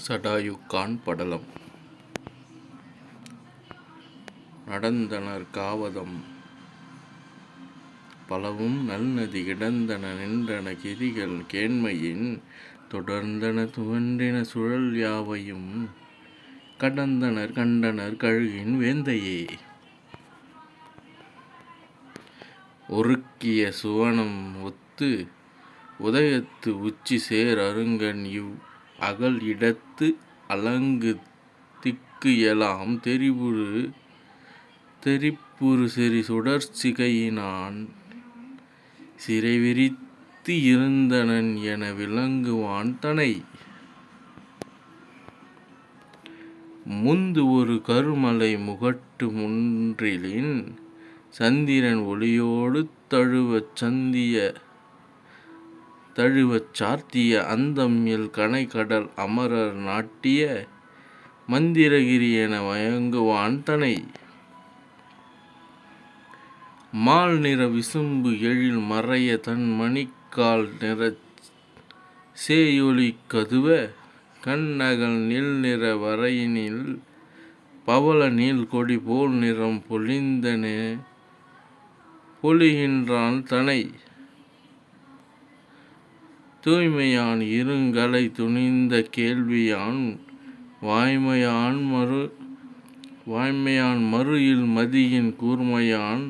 சடாயுக்கான் படலம். நடந்தனர் காவதம் பலவும் நல்நதி கிடந்தன நின்றன கிரிகள் கேண்மையின் தொடர்ந்தன துவன்றின சுழல் யாவையும் கடந்தனர் கண்டனர் கழுகின் வேந்தையே. ஒருக்கிய சுவனம் ஒத்து உதயத்து உச்சி சேர் அருங்கன் இவ் அகல் இடத்து அலங்கு திக்கு எலாம் தெரிப்புறு செறி சுடர்சிகையினான் சிறைவிரித்து இருந்தனன் என விளங்குவான் தனை. முந்து ஒரு கருமலை முகட்டு முன்றிலின் சந்திரன் ஒளியோடு தழுவச் சார்த்திய அந்தம்மில் கனைகடல் அமரர் நாட்டிய மந்திரகிரி என மயங்குவான் தனை. மால் நிற விசும்பு எழில் மறைய தன் மணிக்கால் நிறச் சேயொளி கதுவ கண்ணகல் நில்நிற வரையினில் பவள நீள் கொடி போல் நிறம் பொலிகின்றான் தனை. தூய்மையான் இருங்கலை துணிந்த கேள்வியான் வாய்மையான் மறுஇல் மதியின் கூர்மையான்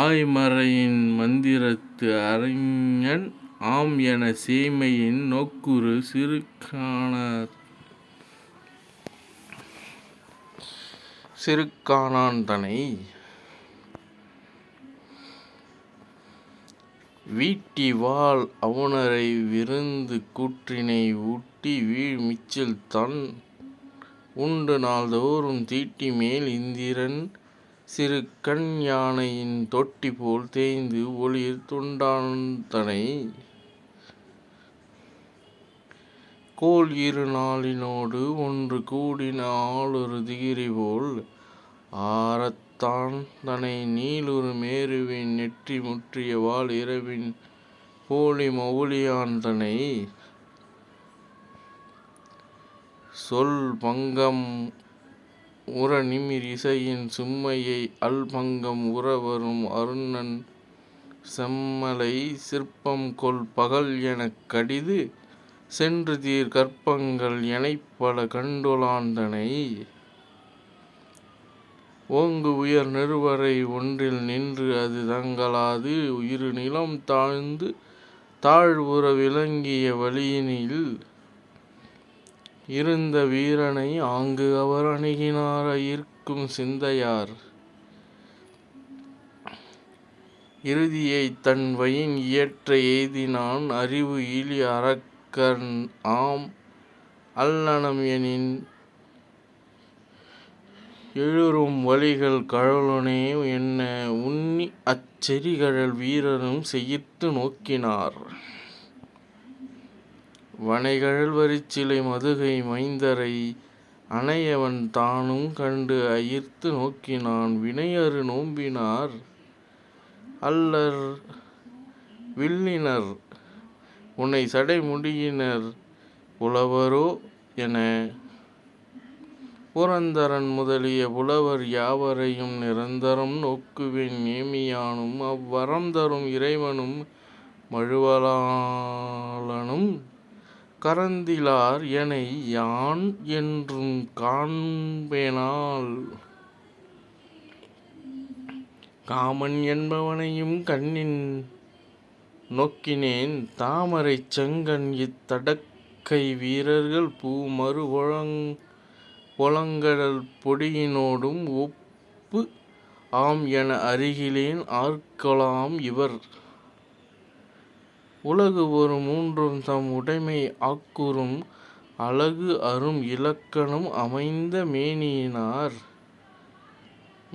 ஆய்மறையின் மந்திரத்து அறிஞன் ஆம் என சேய்மையின் நோக்குறு சிறுகானான் தனை. வீட்டி வாழ் அவுணரை விருந்து கூற்றினை ஊட்டி வீழ் மிச்சில் தான் உண்டு நாள்தோறும் தீட்டி மேல் இந்திரன் சிறுகண் யானையின் தொட்டி போல் தேய்ந்து ஒளிர் துண்டான் தனை. கோள் இரு நாளினோடு ஒன்று கூடின ஆளொரு திகிரி போல் ஆரத்தான் தனை. நீளுறு மேருவின் நெற்றி முற்றிய வாள் இரவின் போலி மவுலியான் தனை. சொல் பங்கம் உற நிமிர் இசையின் சும்மையை அல் பங்கம் உற வரும் அருணன் செம்மலை சிற்பம் கொள் பகல் எனக் கடிது சென்று தீர் கற்பங்கள் எனைப்பல கண்டுழான் தனை. ஓங்கு உயர் நெடுவரை ஒன்றில் நின்று அது தங்கலாது இரு நிலம் தாழ்ந்து தாழ்வுற விளங்கிய வழியினில் இருந்த வீரனை ஆங்கு அவர் அணுகினார் அயிர்க்கும் சிந்தையார். இறுதியைத் தன் வயின் இயற்ற எய்தினான் அறிவு இலி அரக்கன் ஆம் அல்லனம் எனின் எழுறும் வழிகள் கழலுனே என்ன உன்னி அச் செறிகழல் வீரரும் செயிர்த்து நோக்கினார். வனைகழல் வரிச்சிலை மதுகை மைந்தரை அனையவன் தானும் கண்டு அயிர்த்து நோக்கினான் வினையறு நோன்பினார் அல்லர் வில்லினர் உனை சடை முடியினர் புலவரோ என. புரந்தரன் முதலிய புலவர் யாவரையும் நிரந்தரம் நோக்குவேன் நேமியானும் அவ்வரம் தரும் இறைவனும் மழுவலாளனும் கரந்திலார் எனை யான் என்றும் காண்பேனால். காமன் என்பவனையும் கண்ணின் நோக்கினேன் தாமரைச் செங்கண் இத் தடக்கை வீரர்கள் பூமரு பொலங்கழல் பொடியினோடும் ஒப்பு ஆம் என அறிகிலேன் ஆர்கொலாம் இவர். உலகு ஒரு மூன்றும் தம் உடைமை ஆக்குறும் அலகு அரும் இலக்கணம் அமைந்த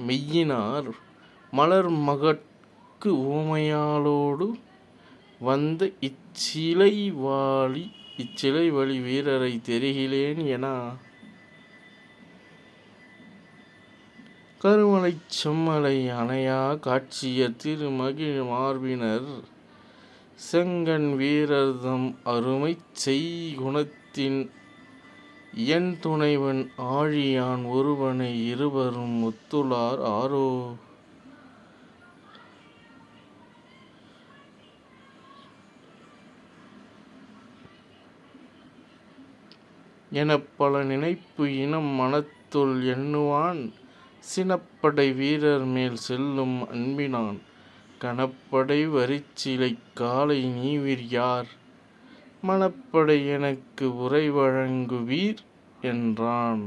மெய்யினார் மலர் மகட்கு உவமையாளொடு வந்த இச்சிலை வழி வீரரை தெரிகிலேன் எனா. கருமலைச் செம்மலை அணையா காட்சியர் திருமகிழ் மார்பினர் செங்கண் வீரர்தம் அருமைச் செய்குணத்தின் என் துணைவன் ஆழியான் ஒருவனை இருவரும் ஒத்துளார் ஆரோ. எனப் பல நினைப்பு இனம் மனத்துள் எண்ணுவான் சினப்படை வீரர் மேல் செல்லும் அன்பினான் கனப்படை வரிச்சிலைக் காலை நீவிர் யார் மனப்படை எனக்கு உரை வழங்குவீர் என்றான்.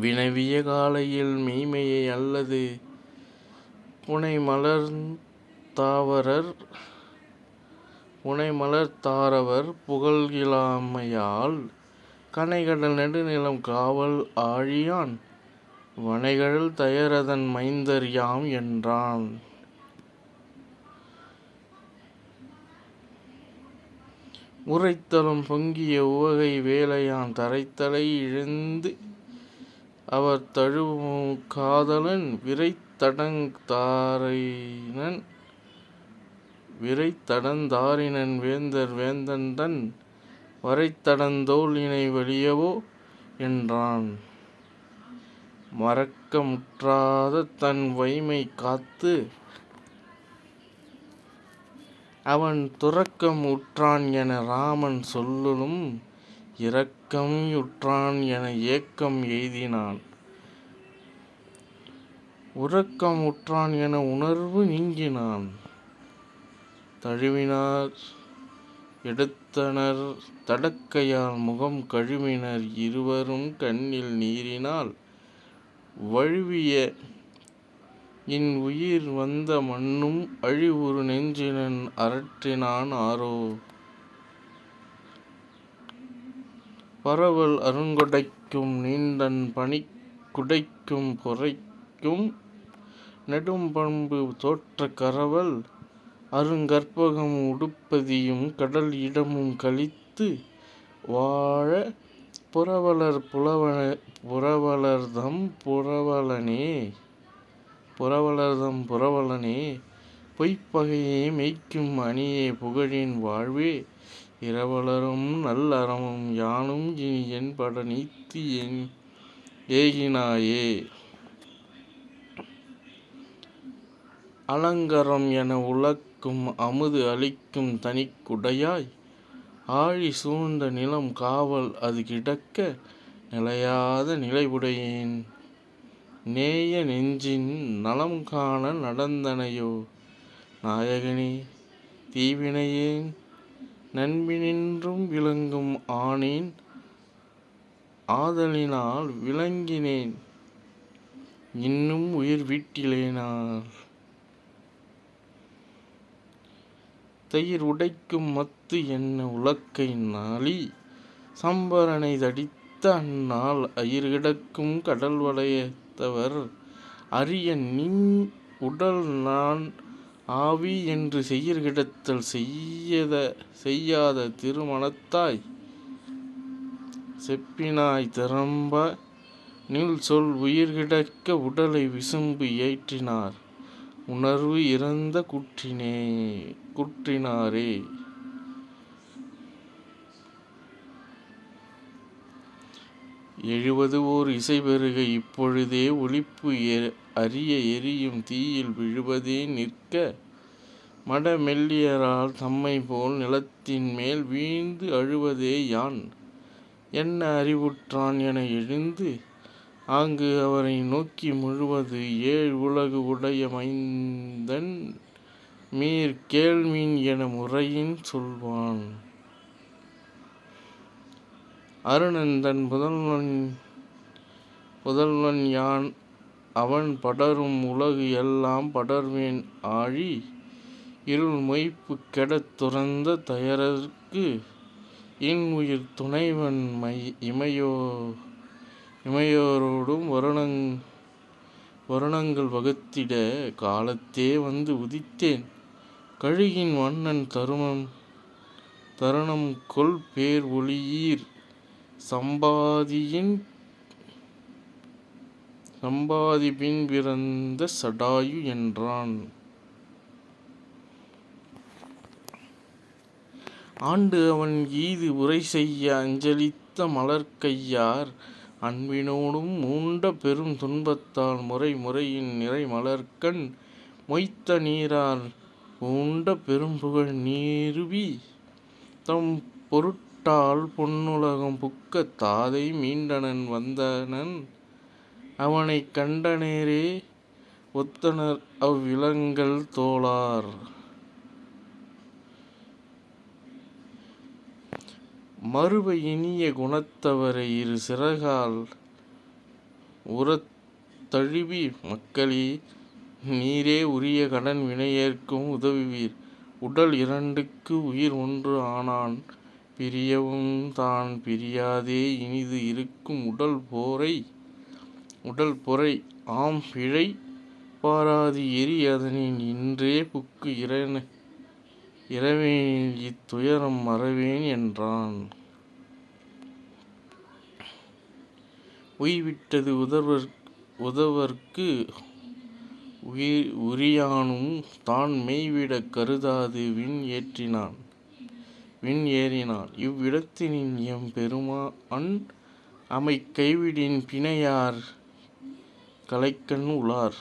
வினவிய காலையில் மெய்ம்மையை அல்லது புனைமலர் தாரவர் புகழ்கிழாமையால் கனைகடல் நெடுநிலம் காவல் ஆழியான் வனைகழல் தயரதன் மைந்தர் யாம் என்றான். உரைத்தலும் பொங்கிய உவகை வேலையான் தரைத்தலை இழந்து அவர் தழுவும் காதலன் விரைத்தடந்தாரினன் வேந்தர் வேந்தன்தன் வரைத்தடந்தோள் இணை வலியவோ என்றான். மறக்க முற்றாத தன் வைமை காத்து அவன் துறக்கம் உற்றான் என இராமன் சொல்லும் இரக்கம் யுற்றான் என ஏக்கம் எய்தினான். உறக்கம் உற்றான் என உணர்வு நீங்கினான். தழுவினார் எடுத்தனர் தடக்கையால் முகம் கழுவினர் இருவரும் கண்ணில் நீரினால் வழுவிய இன் உயிர் வந்த மன்னும் அழிவுறு நெஞ்சினன் அரற்றினான் ஆரோ. பரவல் அருங்கொடைக்கும் நீண்டன் பனிக்குடைக்கும் பொறைக்கும் நெடும்பண்பு தோற்ற கரவல் அருங்கற்பகம் உடுப்பதியும் கடல் இடமும் கழித்து வாழ புரவலர்தம் புரவலனே பொய்ப்பகையே மெய்க்கும் அணியே புகழின் வாழ்வே இரவலரும் நல்லறமும் யானும் இனி என்பட நீத்து ஏகினாயே. அலங்கரம் என உலக்கும் அமுது அளிக்கும் தனிக்குடையாய் ஆழி சூழ்ந்த நிலம் காவல் அது கிடக்க நிலையாத நிலைவுடையேன் நேய நெஞ்சின் நலம் காண நடந்தனையோ. நாயகனே தீவினையேன் நண்பினின்றும் விளங்கும் ஆனேன் ஆதலினால் விளங்கினேன் இன்னும் உயிர் வீட்டிலேனால். தயிர் உடைக்கும் மத்து என்ன உலக்கை நாளி சம்பரனை தடித்த அந்நாள் அயிர் கிடக்கும் கடல் வளையத்தவர் அறிய நின் உடல் நான் ஆவி என்று செயிர் கிடத்தல் செய்யாத திருமணத்தாய் செப்பினாய் திறம்ப நில் சொல் உயிர் கிடக்க உடலை விசும்பு ஏற்றினார் உணர்வு இறந்த குற்றினாரே. எழுவது ஓர் இசைபெருக இப்பொழுதே ஒளிப்பு அரிய எரியும் தீயில் விழுவதே நிற்க மட மெல்லியரால் தம்மை போல் நிலத்தின் மேல் வீழ்ந்து அழுவதே யான் என்ன அறிவுற்றான் என எழுந்து ஆங்கு அவரை நோக்கி முழுவது ஏழ் உலகு உடைய மைந்தன் மீர் கேள்மின் என முறையின் சொல்வான். அருணன் புதல்வன் யான் அவன் படரும் உலகு எல்லாம் படர்வேன் ஆழி இருள் மொய்ப்பு கெடத் துறந்த தயரற்கு என் உயிர் துணைவன் இமையோரோடும் வருணங்கள் வகுத்திட காலத்தே வந்து உதித்தேன் கழுகின் வண்ணன் தருணம் கொள் பேர் ஒளியீர் சம்பாதி பின் பிறந்த சடாயு என்றான். ஆண்டு அவன் ஈது உரை செய்ய அஞ்சலித்த மலர்க்கையார் அன்பினோடும் மூண்ட பெரும் துன்பத்தால் முறை முறையின் நிறை மலர்க்கண் மொய்த்த நீரார் பூண்ட பெரும்புகழ் நீருவி தம் பொருட்டால் பொன்னுலகம் புக்க தாதை மீண்டனன் வந்தனன் அவனைக் கண்டனரே ஒத்தனர் அவ்விலங்கல் தோளார். மறுப இனிய குணத்தவரை இரு சிறகால் உறத் தழுவி மக்களே நீரே உரிய கடன் வினையேற்கும் உதவுவீர். உடல் இரண்டுக்கு உயிர் ஒன்று ஆனான் பிரியவும் தான் பிரியாதே இனிது இருக்கும் உடல் பொறை ஆம் பிழை பாராது எரி அதனின் இன்றே புக்கு இரவேனில் இத்துயரம் மறவேன் என்றான். உய்விட்டது உதவர்க்கு உரியானும் தான் மெய்விடக் கருதாது விண் ஏறினான் இவ்விடத்தினின் எம் பெருமான் அமைக் கைவிடின் பிணையார் களைக்கண் உளார்.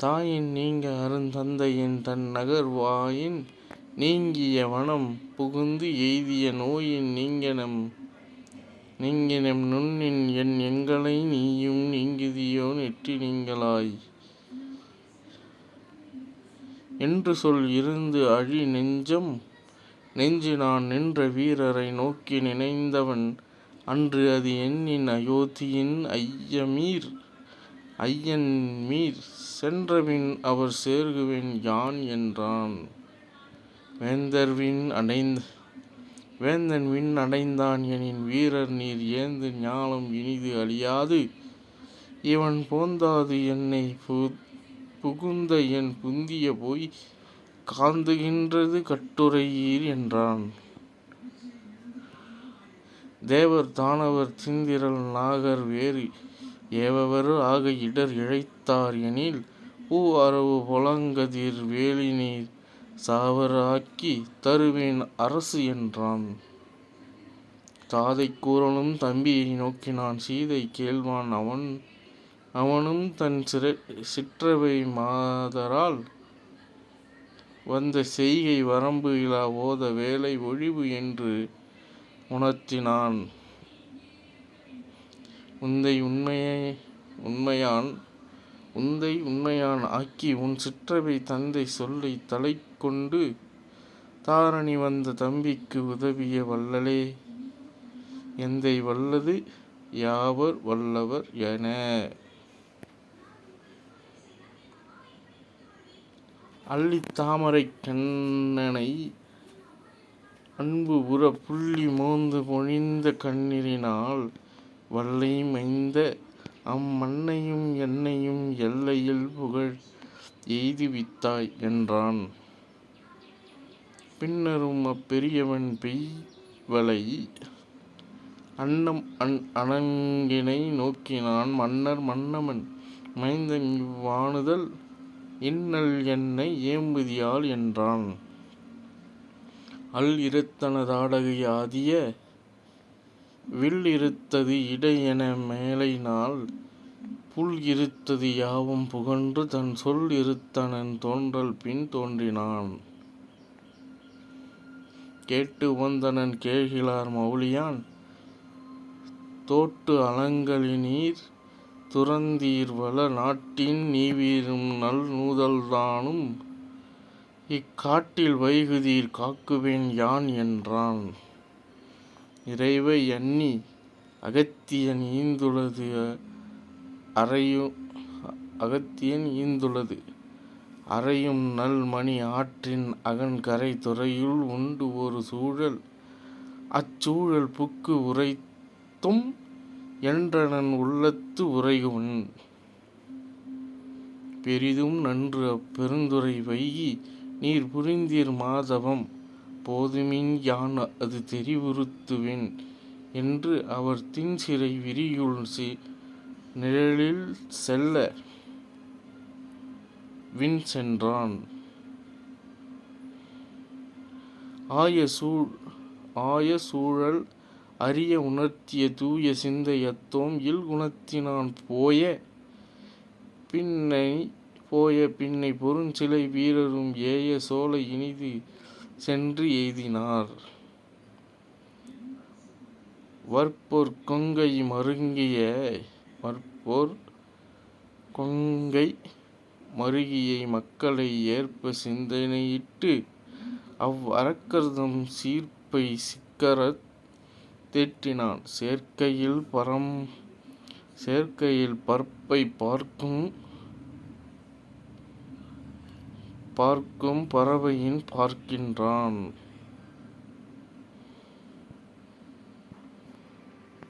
தாயின் நீங்க அருந்தந்தையின் தன் நகர் வாயின் நீங்கிய வனம் புகுந்து எய்திய நோயின் நீங்கெனம் நுண்ணின் எங்களை நீயும் நீங்குதியோ நெற்றி நீங்களாய் என்று சொல் இருந்து அழி நெஞ்சு நான் நின்ற வீரரை நோக்கி நினைந்தவன் அன்று அது எண்ணின் அயோத்தியின் ஐயன்மீர் சென்றபின் அவர் சேர்குவேன் யான் என்றான். வேந்தன் விண் அடைந்தான் எனின் வீரர் நீர் ஏந்து ஞாலம் இனிது அழியாது இவன் போந்தாது என்னை புகுந்த என் புந்திய போய் காந்துகின்றது கட்டுரையீர் என்றான். தேவர் தானவர் திந்திரல் நாகர் வேறு ஏவவர் ஆக இடர் இழைத்தார் எனில் பூ அரவு பொலங்கதிர் வேலிநீர் சாவர் ஆக்கி தருவேன் அரசு என்றான். தாதை கூறலும் தம்பியை நோக்கினான் சீதை கேள்வான் அவனும் தன் சிற்றவை மாதரால் வந்த செய்கை வரம்பு இலா ஓத வேலை ஒழிவு என்று உணர்த்தினான். உந்தை உண்மையான் ஆக்கி உன் சிற்றவை தந்தை சொல்லை தலை கொண்டு தாரணி வந்த தம்பிக்கு உதவிய வள்ளலே எந்தை வல்லது யாவர் வல்லவர் என. அள்ளித் தாமரைக் கண்ணனை அன்பு உற புள்ளி மோந்து பொழிந்த கண்ணீரினால் வல்லை மைந்த அம்மண்ணையும் என்னையும் எல்லையில் புகழ் எய்துவித்தாய் என்றான். பின்னரும் அப்பெரியவன் பெய்வளை அணங்கினை நோக்கினான் மன்னவன் மைந்தன் இவ்வாணுதல் இன்னல் என்னை ஏம்புதியால் என்றான். அல் இருத்தன தாடகை ஆதிய வில் இருத்தது இடை என மேலைநாள் புல் இருத்தது யாவும் புகன்று தன் சொல் இருத்தனன் தோன்றல் பின் தோன்றினான். கேட்டு உவந்தனன் கேழ்கிழார் மௌலியான் தோட்டு அலங்கலினீர் துறந்தீர் வள நாட்டின் நீவீரும் நல் நூதல்தானும் இக்காட்டில் வைகுதீர் காக்குவேன் யான் என்றான். இறைவை எண்ணி அகத்தியன் ஈந்துளது அறையும் நல் மணி ஆற்றின் அகன்கரை துறையுள் உண்டு ஒரு சூழல் அச்சூழல் புக்கு உரைத்தும் என்றனன் உள்ளத்து உறைகுவன். பெரிதும் நன்று அப்பெருந்துறை வைகி நீர் புரிந்தீர் மாதவம் போதுமின் யான் அது தெரிவுறுத்துவேன் என்று அவர் திண்சிறை விரியுள் நிழலில் செல்ல விண் சென்றான். ஆய சூழல் அறிய உணர்த்திய தூய சிந்தை அத்தோம் இல்குணத்தினான் போய பின்னை பொருஞ்சிலை வீரரும் ஏய சோலை இனிது சென்று எய்தினார். வற்பொர் கொங்கை மருகியை மக்களை ஏற்ப சிந்தனையிட்டு அவ்வரக்கர்தம் சீர்ப்பை சிக்கறத் தேற்றினான். சேர்க்கையில் பற்பை பார்க்கும் பறவையின் பார்க்கின்றான்.